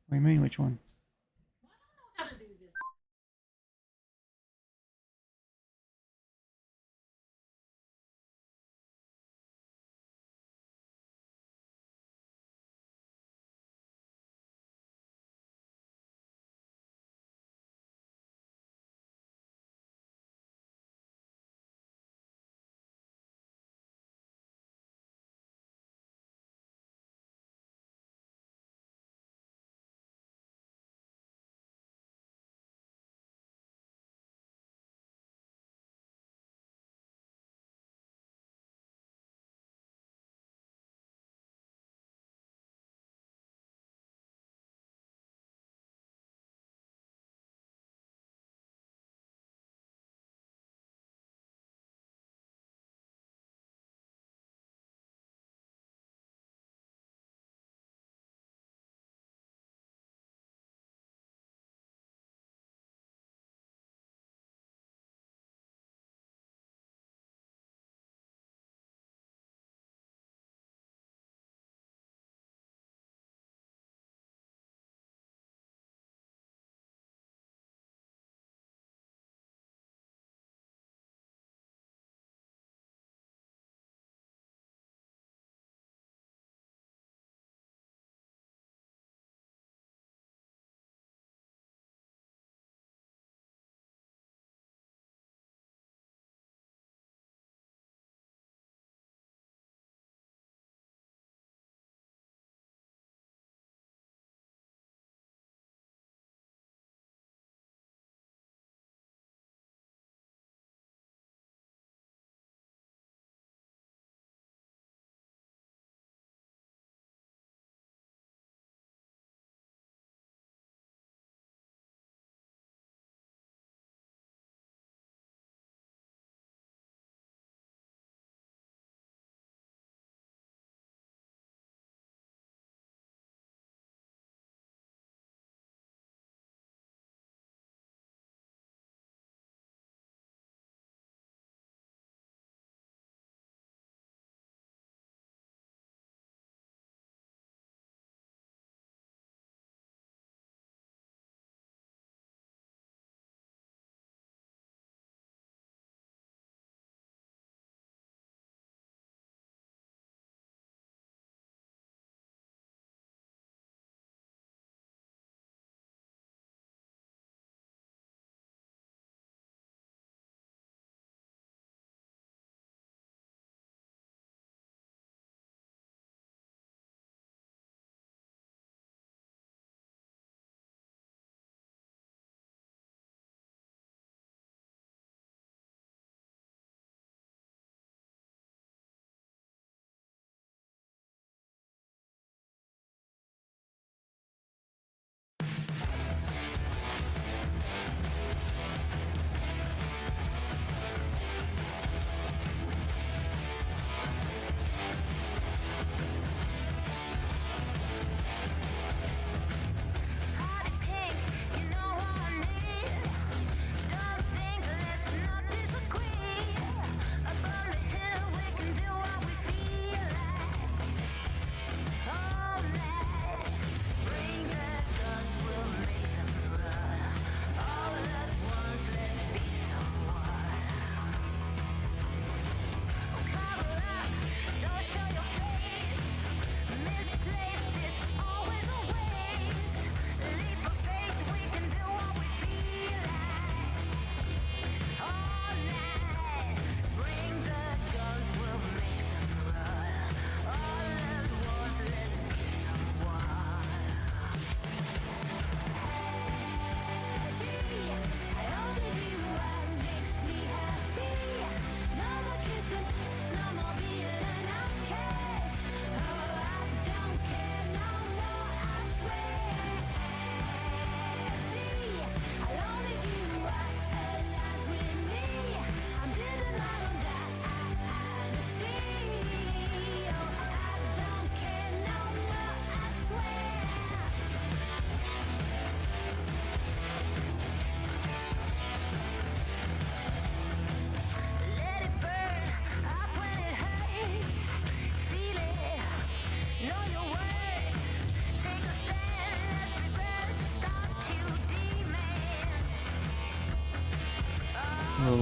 What do you mean, which one?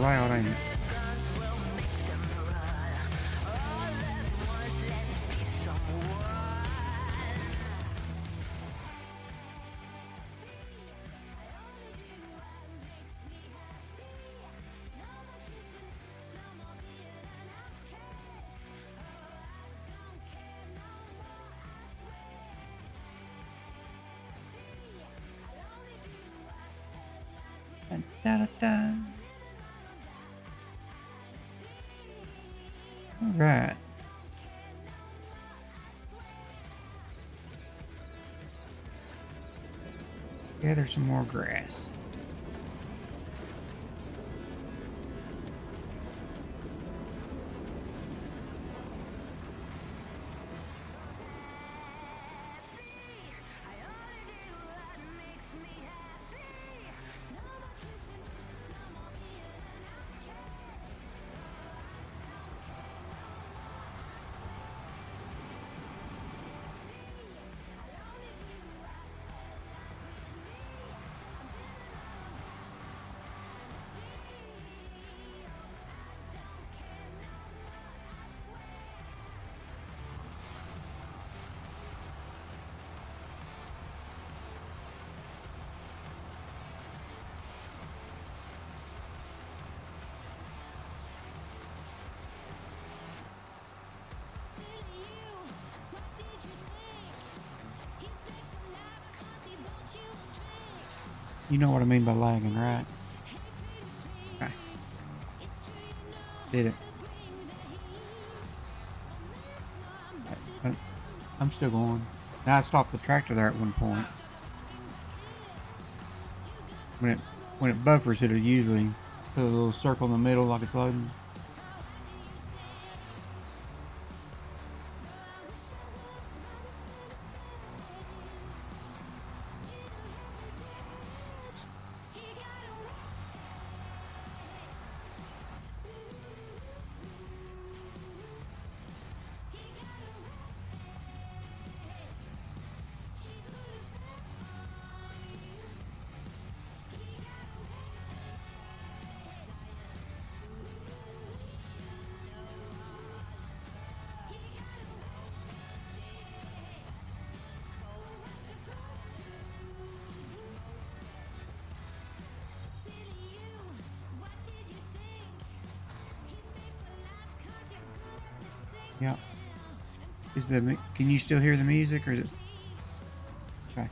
loud, ain't it? Dun, dun, dun. All right. Gather some more grass. You know what I mean by lagging, right? Okay. Did it. I'm still going. Now I stopped the tractor there at one point. When it buffers, it'll usually put a little circle in the middle like it's loading. Yeah. Can you still hear the music, or is it? Okay.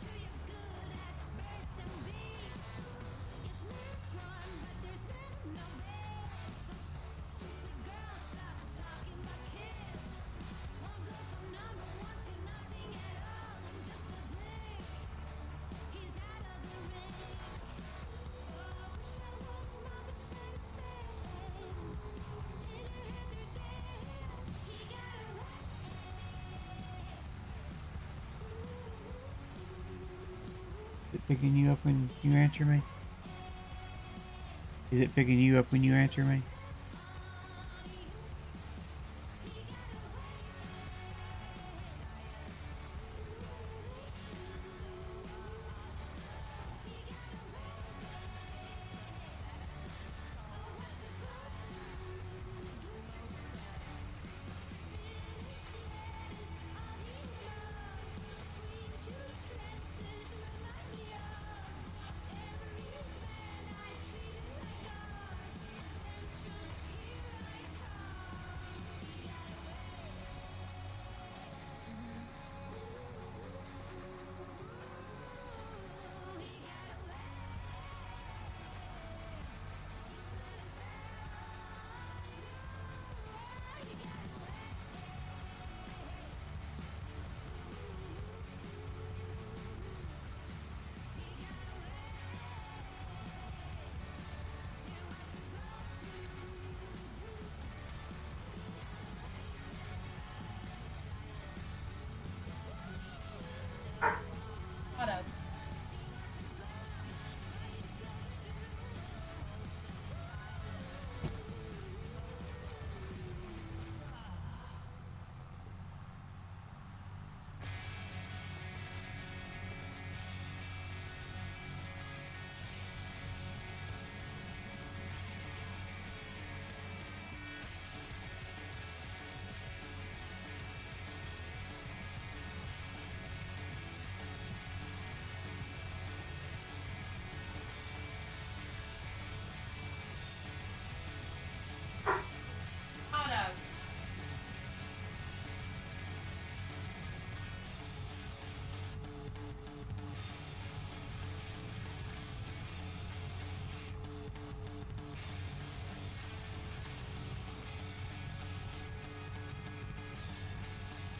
Is it picking you up when you answer me? Is it picking you up when you answer me?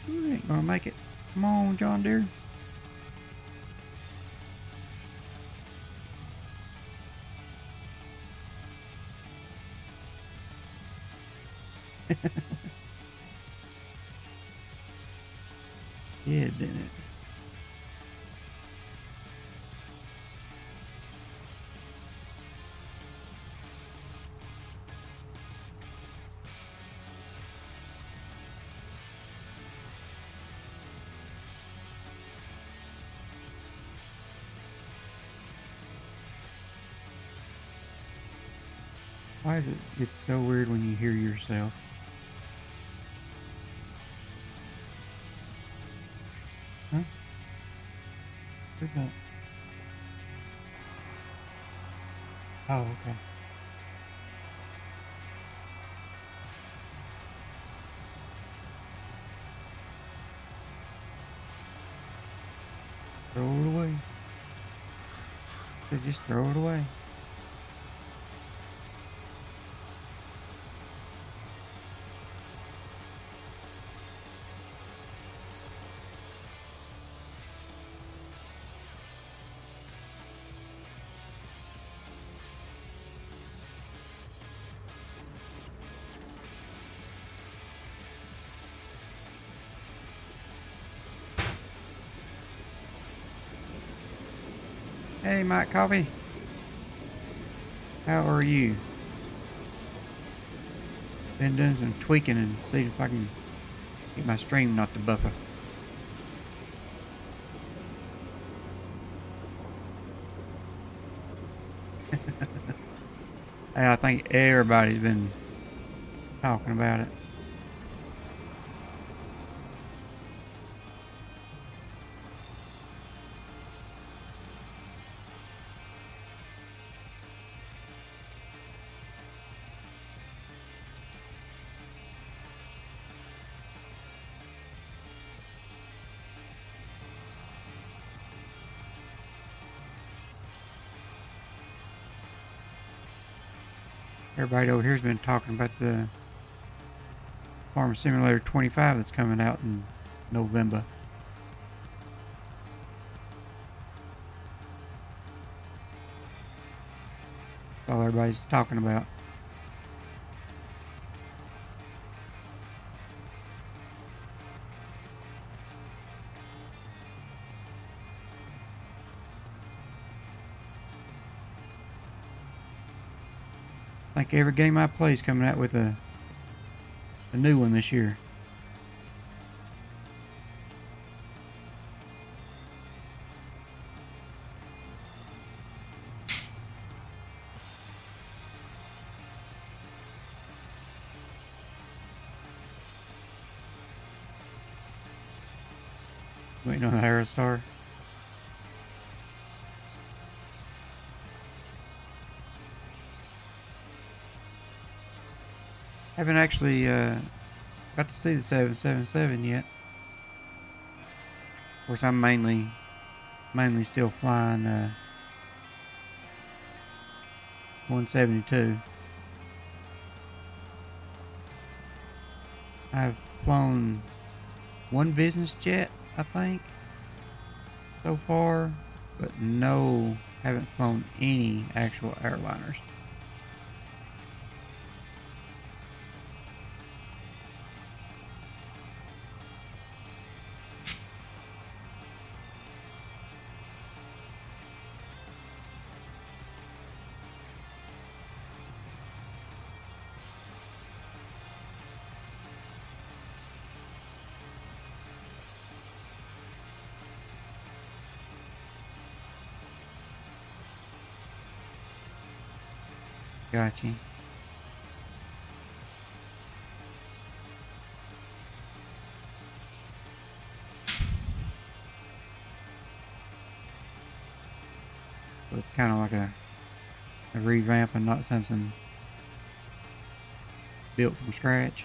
Ooh, ain't gonna make it. Come on, John Deere. Yeah, didn't it? Why is it? It's so weird when you hear yourself. Huh? Where's that? Oh, okay. Throw it away. So just throw it away. Hey, Mike Coffee. How are you? Been doing some tweaking and see if I can get my stream not to buffer. Hey, I think everybody's been talking about it. Everybody over here's been talking about the Farm Simulator 25 that's coming out in November. That's all everybody's talking about. I think every game I play is coming out with a new one this year. Waiting on the Aerostar. Haven't actually got to see the 777 yet. Of course, I'm mainly still flying 172. I've flown one business jet, I think, so far, but no, haven't flown any actual airliners. Gotcha. So it's kind of like a revamp and not something built from scratch.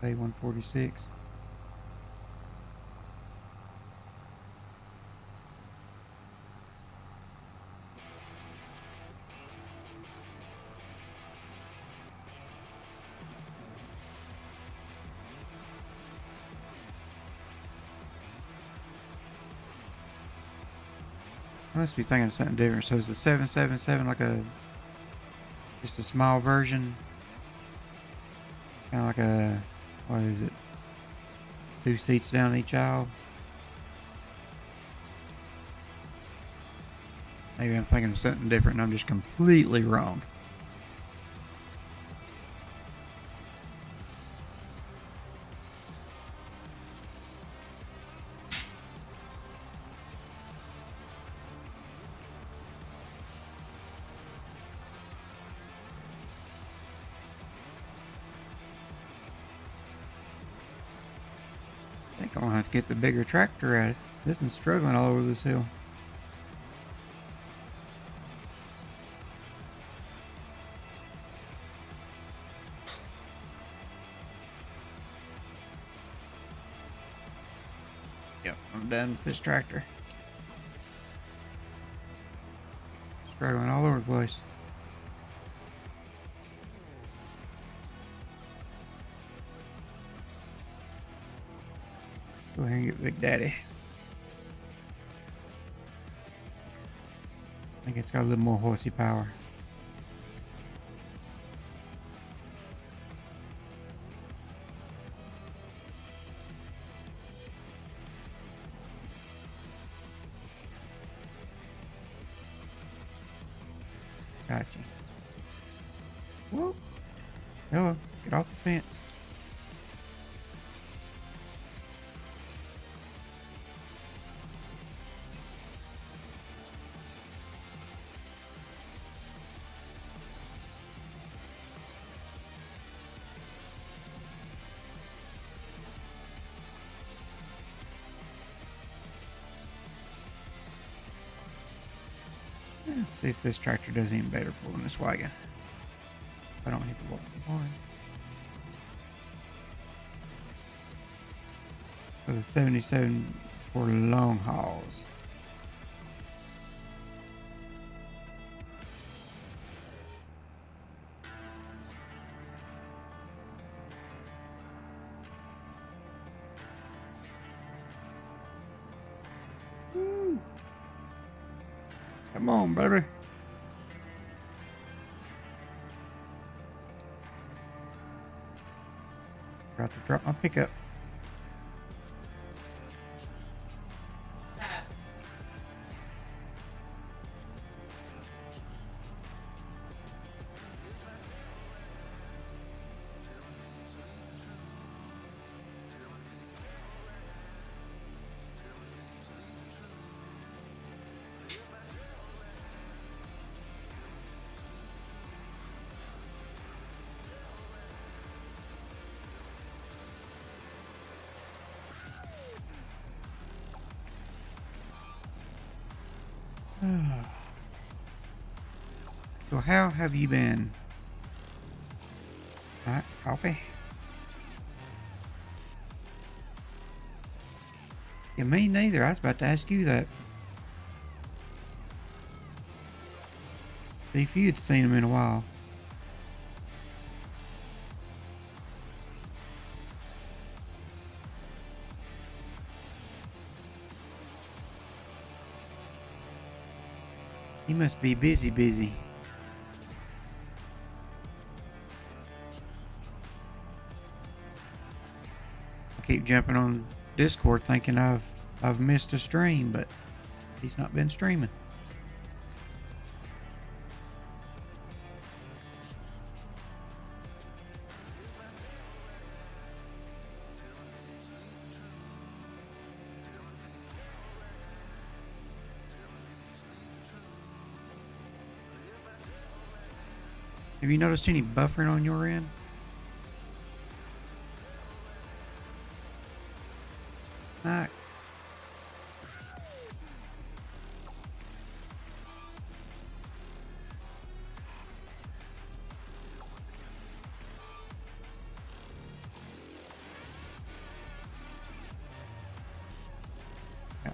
Say 146. I must be thinking of something different. So is the 777 like just a small version? Kind of like what is it? 2 seats down each aisle? Maybe I'm thinking of something different and I'm just completely wrong. I think I'm gonna have to get the bigger tractor at it. This one's struggling all over this hill. Yep, I'm done with this tractor. Struggling all over the place. Go ahead and get Big Daddy. I think it's got a little more horsey power. Gotcha. Whoa. Hello. Get off the fence. Let's see if this tractor does even better pulling this wagon. I don't hit the wall. So the 77 is for long hauls. Woo. Come on, baby. Forgot to drop my pickup. So how have you been? Hot coffee? Yeah, me neither. I was about to ask you that. See if you had seen him in a while. He must be busy. I keep jumping on Discord thinking I've missed a stream, but he's not been streaming. Have you noticed any buffering on your end? Alright.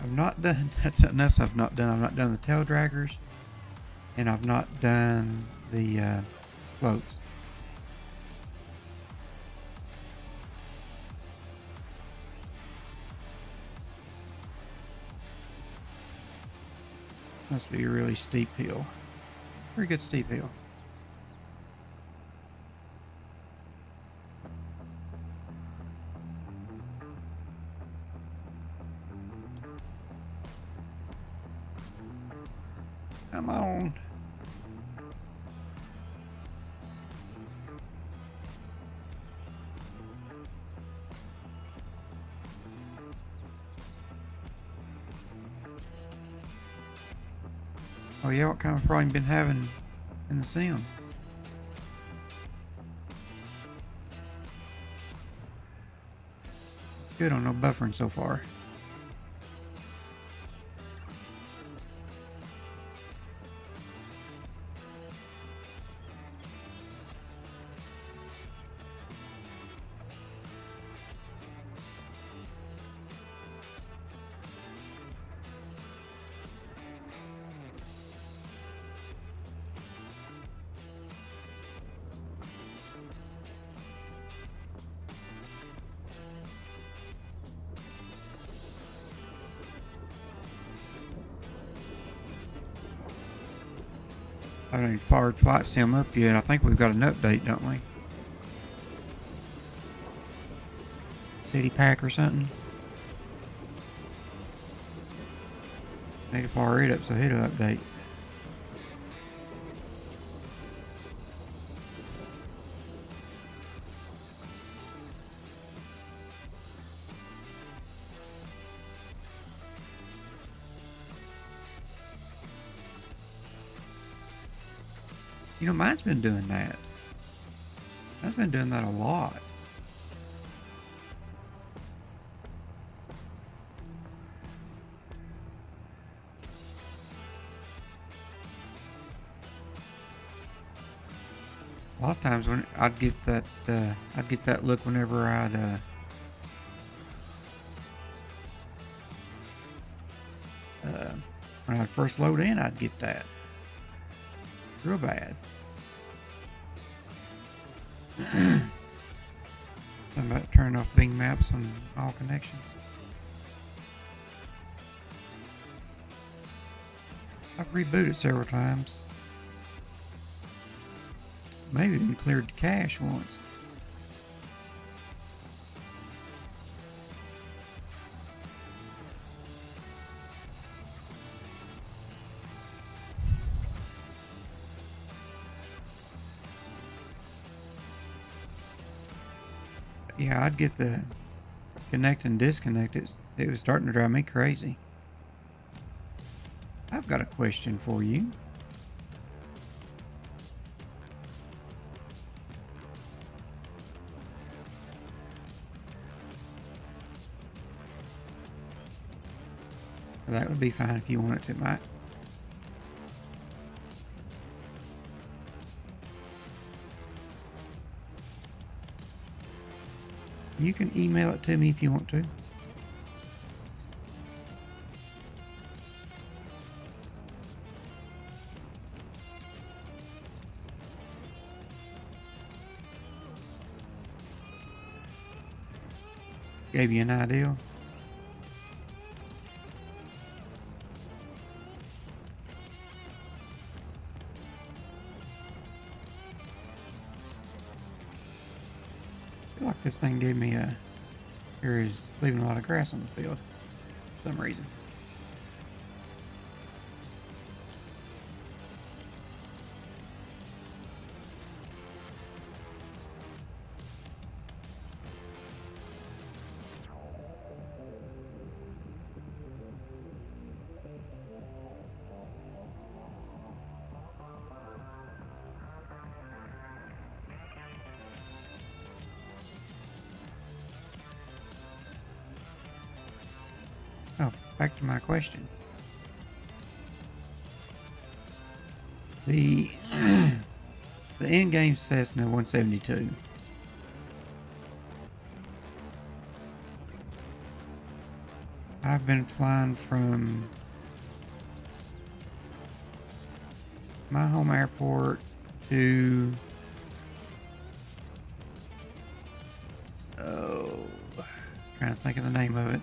I've not done, that's something else I've not done. I've not done the tail draggers, and I've not done the floats. Must be a really steep hill. Pretty good steep hill. Come on. Oh yeah, what kind of problem you been having in the sim? It's good on no buffering so far. I haven't fired Flight Sim up yet. I think we've got an update, don't we? City Pack or something? Need to fire it up so it'll update. You know, mine's been doing that. Mine's been doing that a lot. A lot of times when I'd get that look whenever when I'd first load in, I'd get that real bad. Something about turning off Bing Maps on all connections. I've rebooted several times. Maybe even cleared the cache once. Yeah, I'd get the connect and disconnect. It was starting to drive me crazy. I've got a question for you. That would be fine if you want it to, Mike. You can email it to me if you want to. Gave you an idea. I feel like this thing gave me is leaving a lot of grass on the field for some reason. Oh, back to my question. The the in-game Cessna 172. I've been flying from my home airport to trying to think of the name of it.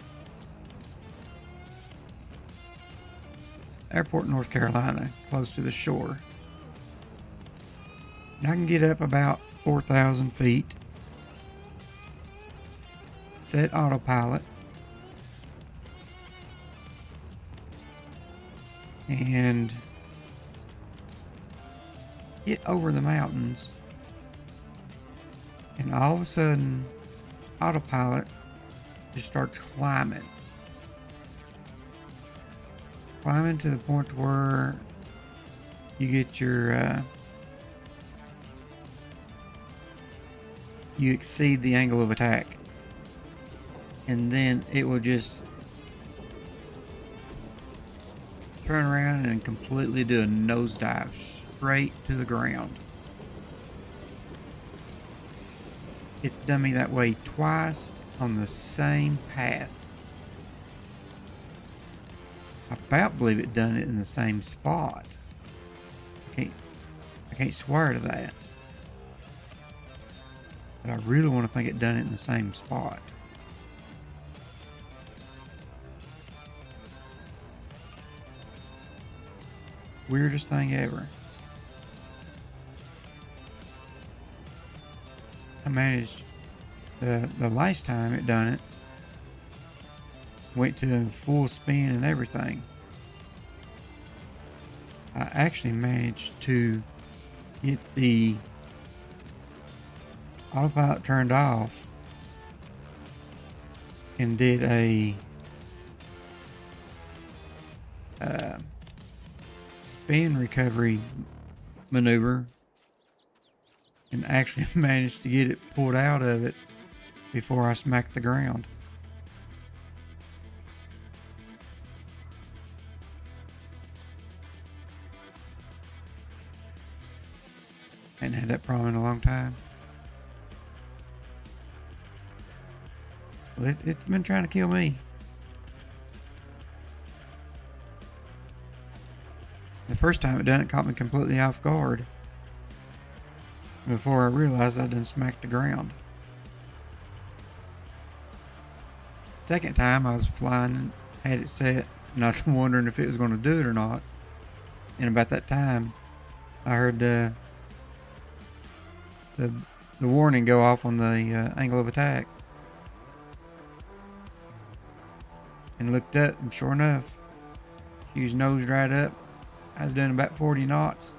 Airport, North Carolina, close to the shore. And I can get up about 4,000 feet. Set autopilot. And get over the mountains. And all of a sudden, autopilot just starts climbing. Climbing to the point where you get your, you exceed the angle of attack. And then it will just turn around and completely do a nosedive straight to the ground. It's done me that way twice on the same path. I about believe it done it in the same spot. I can't swear to that. But I really want to think it done it in the same spot. Weirdest thing ever. I managed the last time it done it, went to full spin and everything. I actually managed to get the autopilot turned off and did a spin recovery maneuver and actually managed to get it pulled out of it before I smacked the ground. Hadn't had that problem in a long time. Well, it's been trying to kill me. The first time it done it caught me completely off guard before I realized I done smacked the ground. Second time I was flying and had it set and I was wondering if it was going to do it or not. And about that time I heard the warning go off on the angle of attack. And looked up and sure enough, she was nosed right up. I was doing about 40 knots.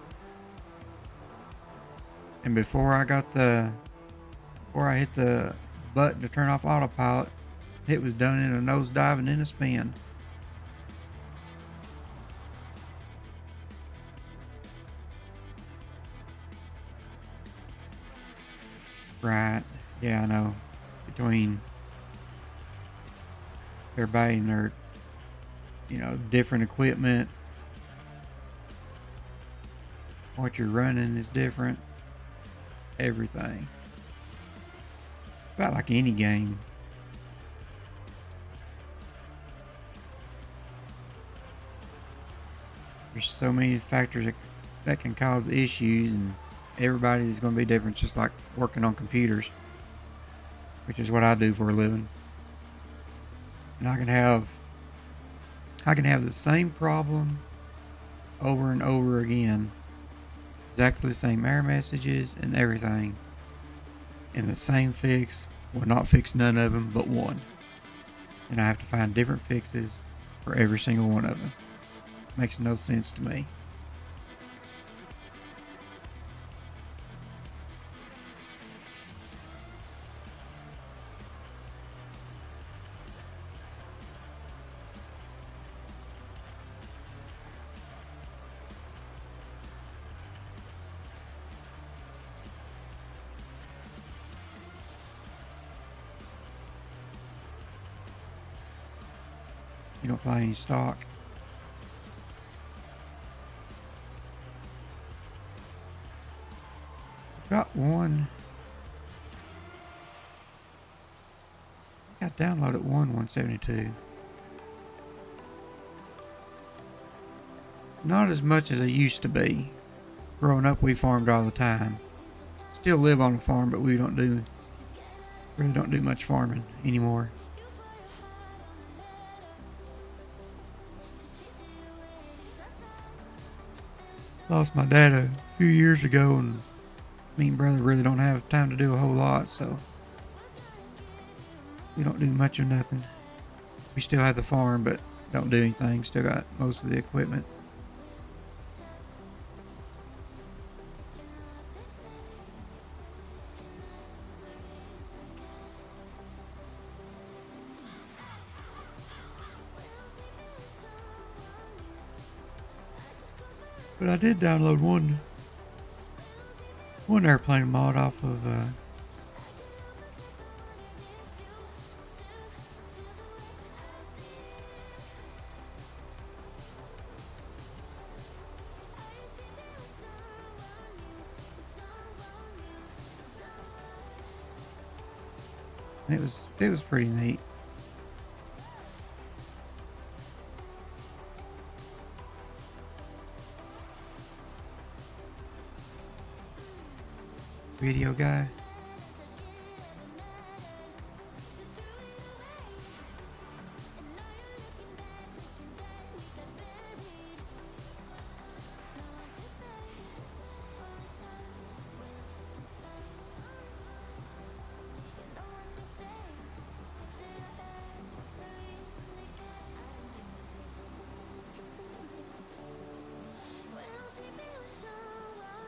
And before I hit the button to turn off autopilot, it was done in a nosedive and in a spin. Right. Yeah, I know. Between everybody and their, different equipment, what you're running is different. Everything. It's about like any game. There's so many factors that can cause issues, and everybody is going to be different, just like working on computers, which is what I do for a living. And I can have the same problem over and over again. Exactly the same error messages and everything. And the same fix will not fix none of them but one. And I have to find different fixes for every single one of them. Makes no sense to me. You don't fly any stock. I've got one. I think I downloaded one 172. Not as much as I used to be. Growing up, we farmed all the time. Still live on a farm, but we really don't do much farming anymore. Lost my dad a few years ago, and me and brother really don't have time to do a whole lot, so we don't do much of nothing. We still have the farm, but don't do anything. Still got most of the equipment. But I did download one airplane mod off of it was pretty neat. Video guy.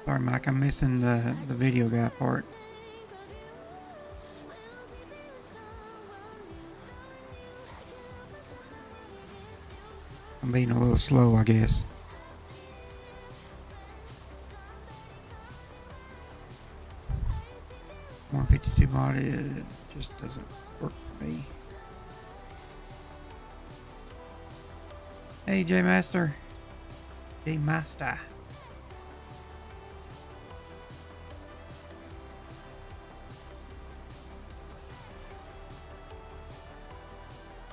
Sorry, Mike, I'm missing the video guy part. I'm being a little slow, I guess. .152 mod, it just doesn't work for me. Hey, J Master. J Master.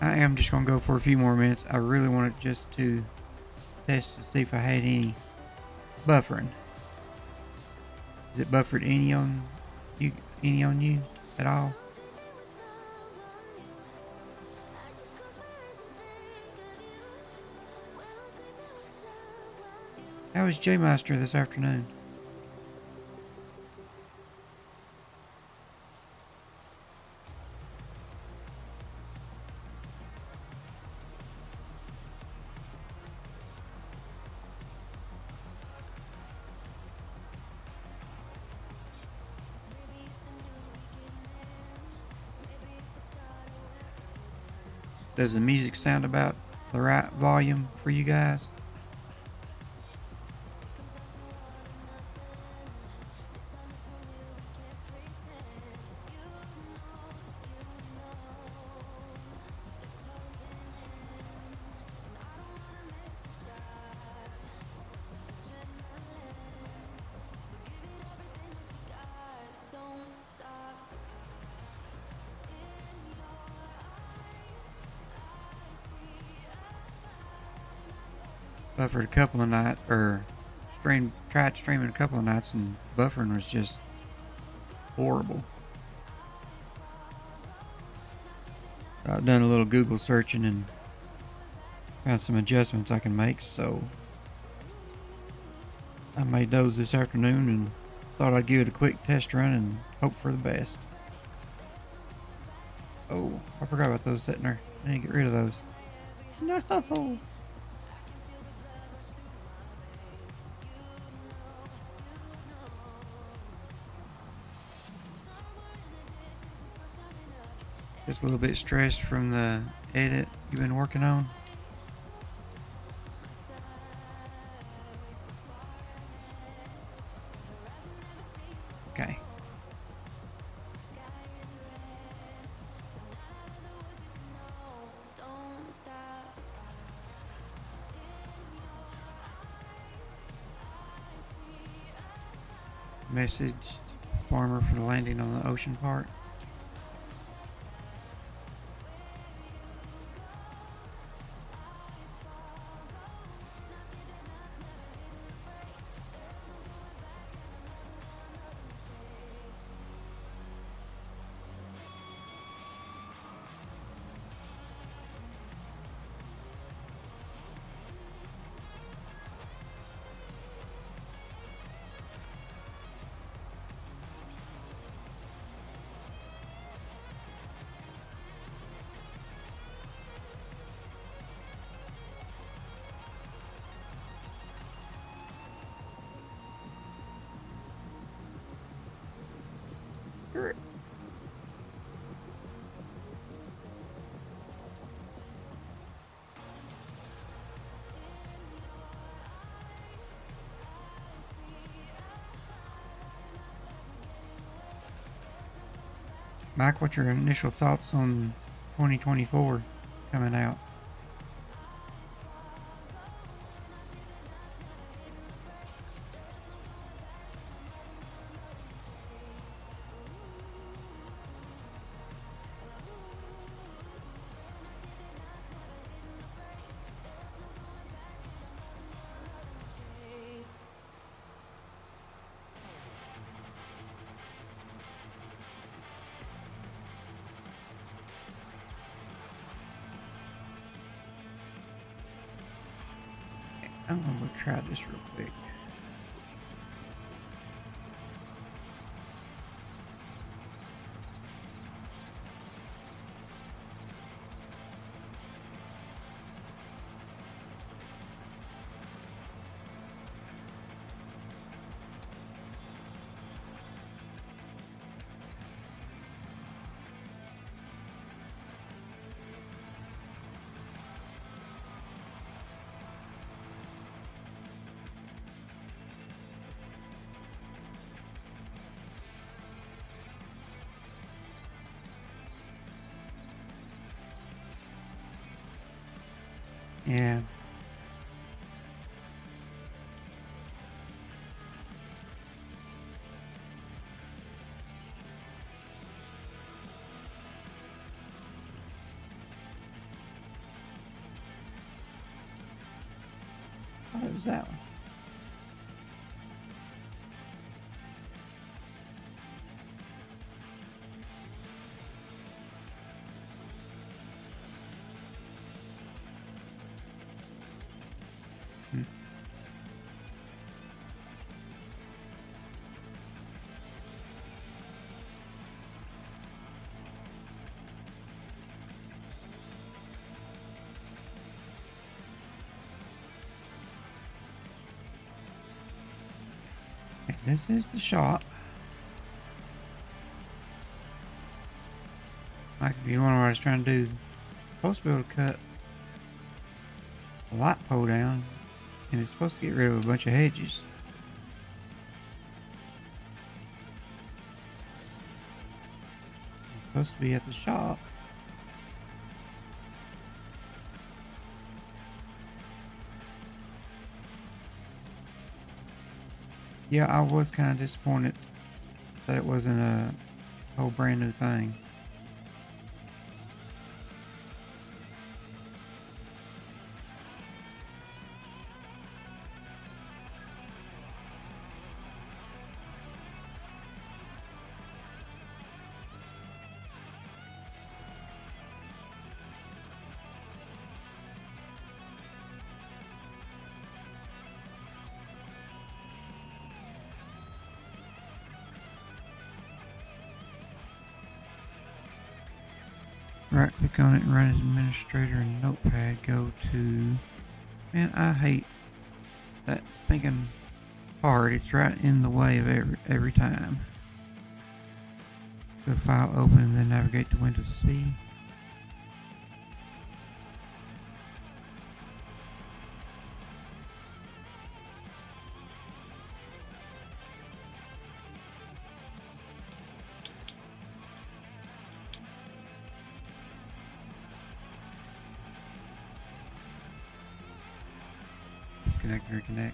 I am just going to go for a few more minutes. I really wanted just to test to see if I had any buffering. Is it buffered any on you at all? How is J Master this afternoon? Does the music sound about the right volume for you guys? Buffered a couple of nights, or tried streaming a couple of nights, and buffering was just horrible. I've done a little Google searching and found some adjustments I can make, so I made those this afternoon and thought I'd give it a quick test run and hope for the best. Oh, I forgot about those sitting there. I need to get rid of those. No! Just a little bit stressed from the edit you've been working on. Okay. Message farmer for the landing on the ocean part. Mike, what's your initial thoughts on 2024 coming out? I'm gonna try this real quick. Yeah. What was that one? Hmm. Okay, this is the shop. Like, if you wonder what I was trying to do, I'm supposed to be able to cut a light pole down, and it's supposed to get rid of a bunch of hedges. It's supposed to be at the shop. Yeah, I was kind of disappointed that it wasn't a whole brand new thing. Right click on it and run as administrator in Notepad. Go to, man, I hate that stinking part. It's right in the way of every time. Go to file, open, and then navigate to Windows C. Disconnect and reconnect.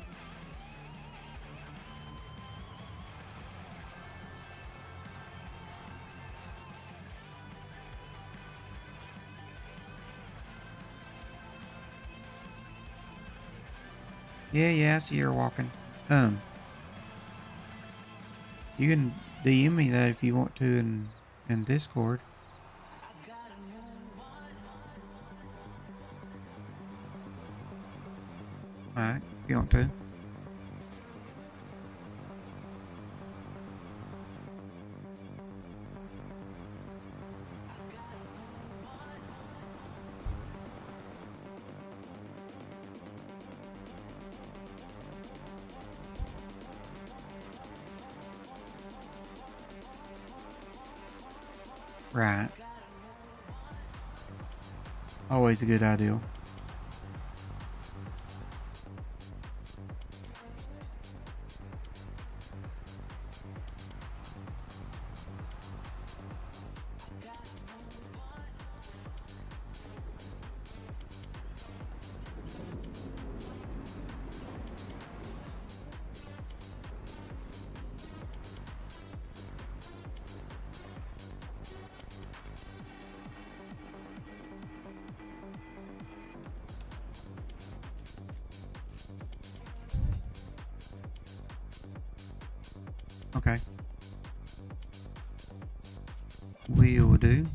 Yeah, I see you're walking. You can DM me that if you want to in Discord. Alright, if you want to. Right. Always a good idea. Okay. Will do.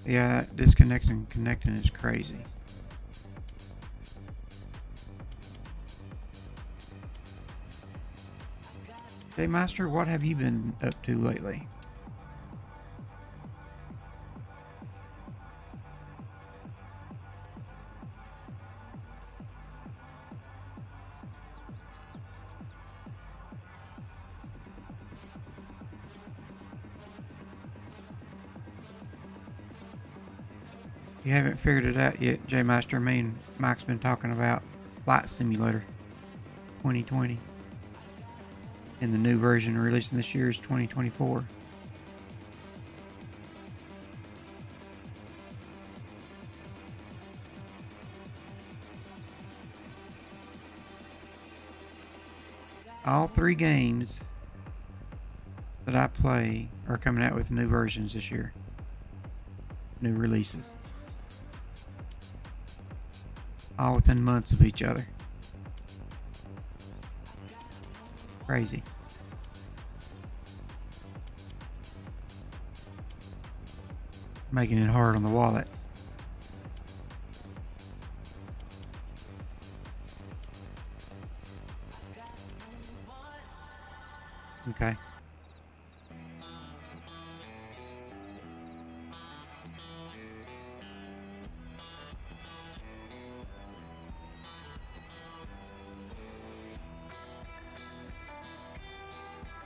Yeah, disconnecting and connecting is crazy. Hey, Master, what have you been up to lately? If you haven't figured it out yet, J Master, me and Mike's been talking about Flight Simulator 2020. And the new version releasing this year is 2024. All 3 games that I play are coming out with new versions this year. New releases. All within months of each other. Crazy. Making it hard on the wallet. Okay.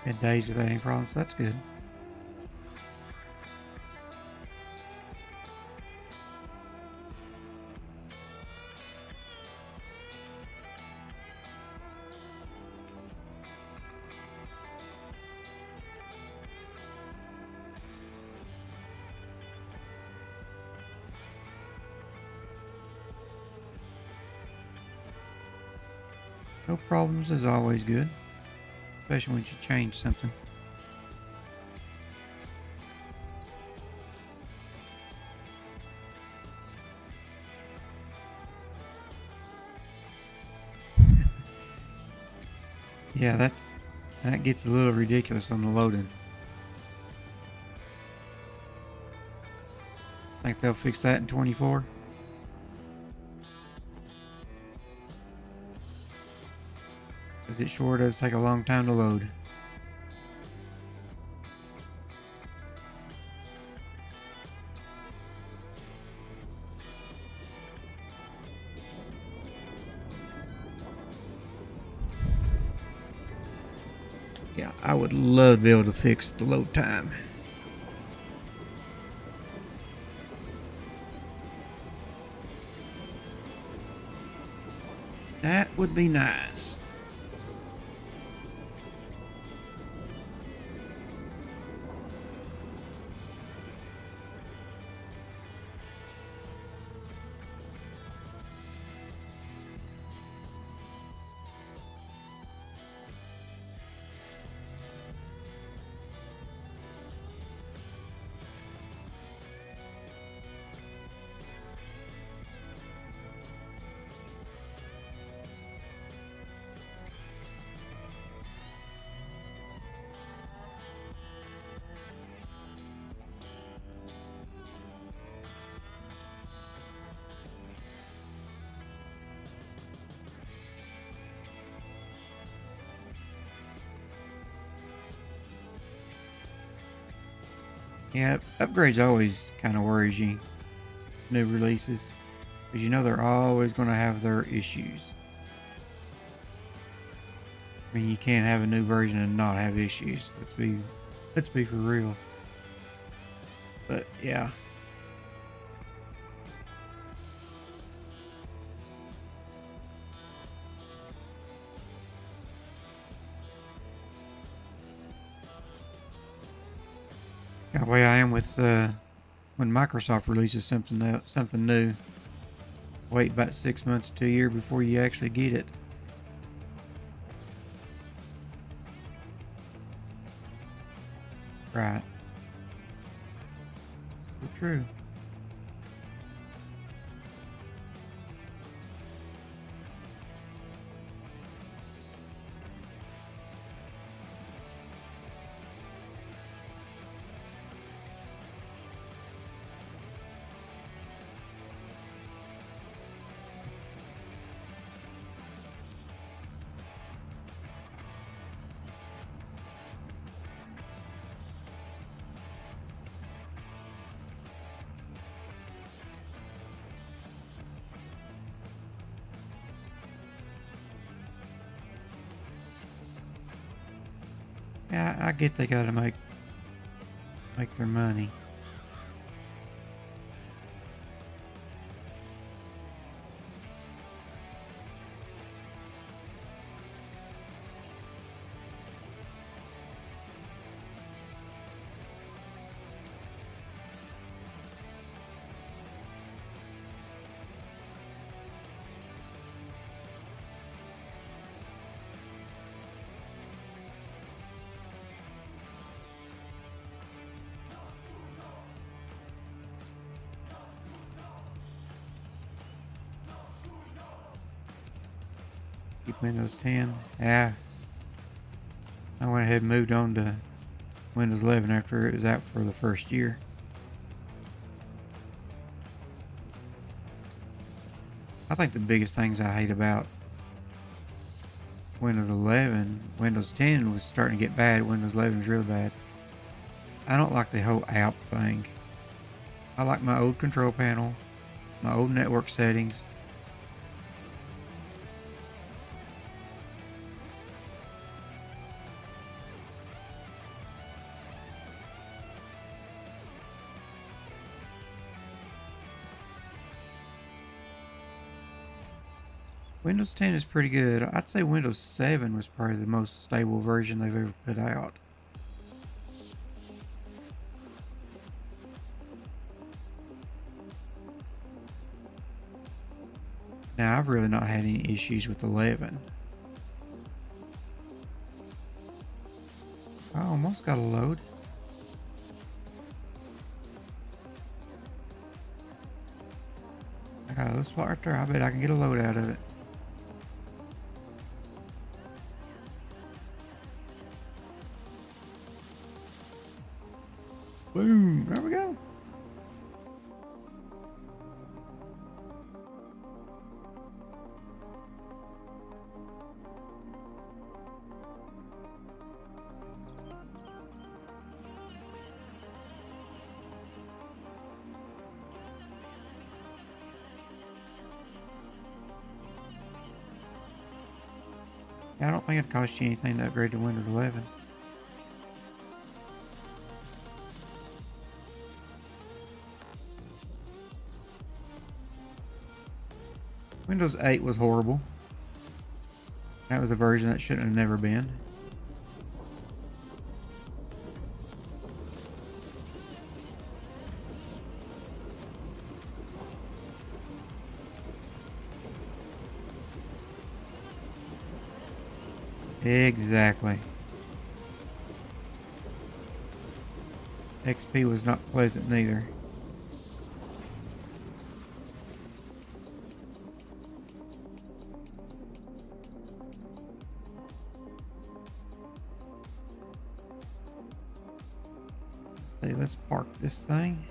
Had days without any problems. That's good. No problems is always good, especially when you change something. Yeah, that gets a little ridiculous on the loading. Think they'll fix that in 24? Because it sure does take a long time to load. Yeah, I would love to be able to fix the load time. That would be nice. Yeah, upgrades always kind of worries you. New releases, because you know they're always going to have their issues. I mean, you can't have a new version and not have issues. Let's be for real. But yeah. That way I am with when Microsoft releases something new. Wait about 6 months to a year before you actually get it. Right. So true. Yeah, I get they gotta make their money. Keep Windows 10. Yeah, I went ahead and moved on to Windows 11 after it was out for the first year. I think the biggest things I hate about Windows 11, Windows 10 was starting to get bad. Windows 11 was really bad. I don't like the whole app thing. I like my old control panel, my old network settings. Windows 10 is pretty good. I'd say Windows 7 was probably the most stable version they've ever put out. Now, I've really not had any issues with 11. I almost got a load. I got a little spot right there. I bet I can get a load out of it. Boom. There we go. I don't think it costs you anything to upgrade to Windows 11. Windows 8 was horrible. That was a version that shouldn't have never been. Exactly. XP was not pleasant neither. See, let's park this thing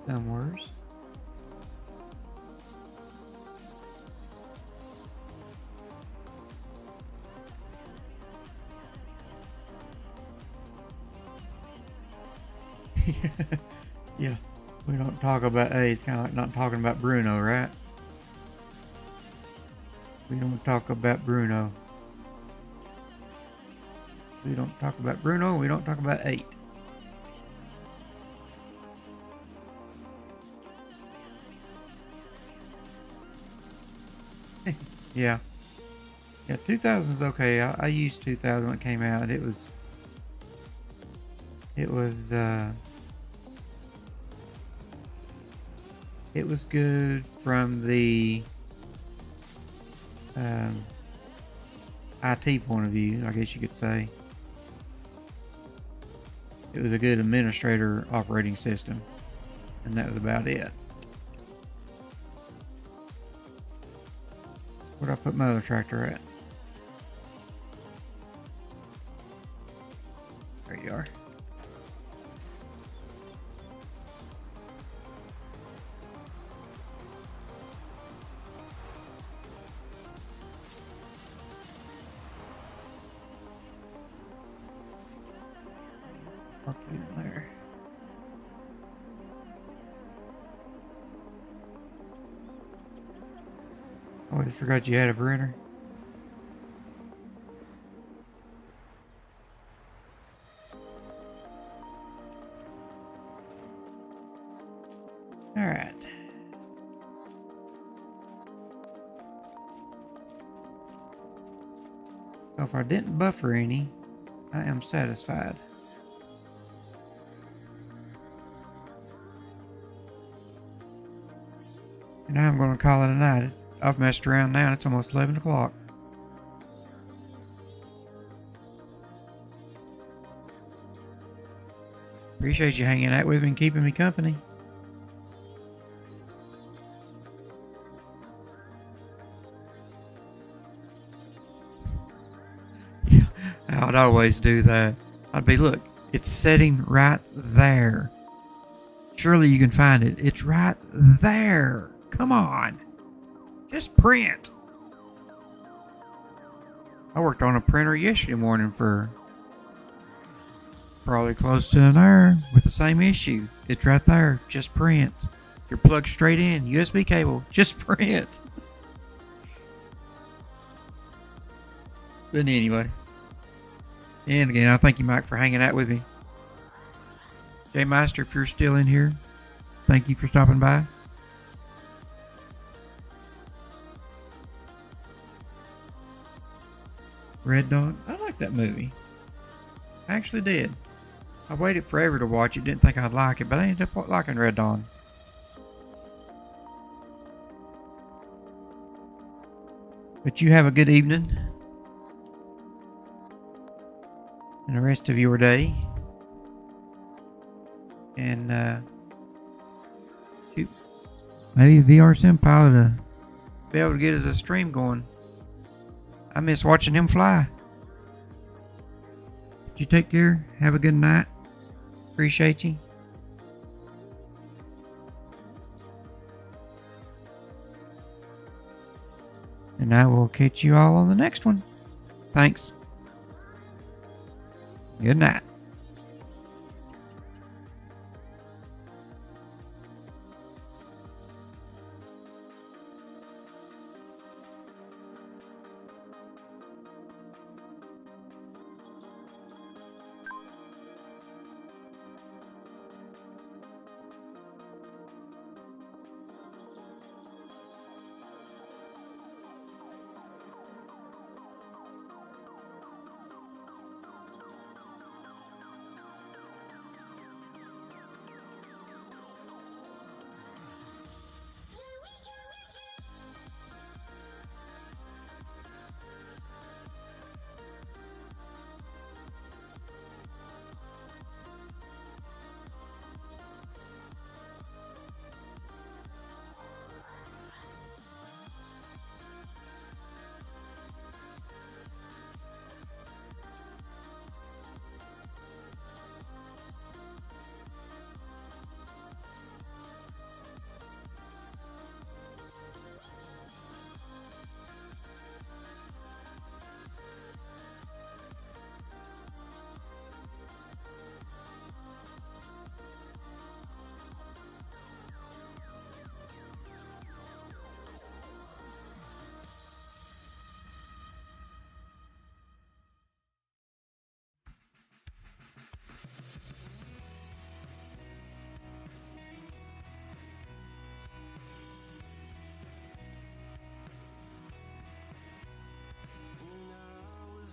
somewheres. Yeah, we don't talk about, hey, it's kind of like not talking about Bruno, right? We don't talk about Bruno. We don't talk about Bruno, we don't talk about 8. Yeah. Yeah, 2000's okay. I used 2000 when it came out. It was it was good from the IT point of view, I guess you could say. It was a good administrator operating system, and that was about it. Where'd I put my other tractor at? There you are. Park you in there. I always forgot you had a printer. So if I didn't buffer any, I am satisfied. And I'm going to call it a night. I've messed around now and it's almost 11 o'clock. Appreciate you hanging out with me and keeping me company. I would always do that. I'd be, look, it's sitting right there. Surely you can find it. It's right there. Come on. Just print. I worked on a printer yesterday morning for probably close to an hour with the same issue. It's right there. Just print. You're plugged straight in. USB cable. Just print. But anyway. And again, I thank you, Mike, for hanging out with me. J Master, if you're still in here, thank you for stopping by. Red Dawn. I like that movie. I actually did. I waited forever to watch it. Didn't think I'd like it, but I ended up liking Red Dawn. But you have a good evening. And the rest of your day. And shoot, maybe VR Senpai to be able to get us a stream going. I miss watching him fly. But you take care. Have a good night. Appreciate you. And I will catch you all on the next one. Thanks. Good night.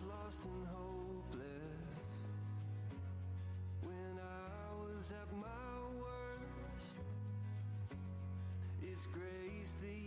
Lost and hopeless, when I was at my worst, it's grace that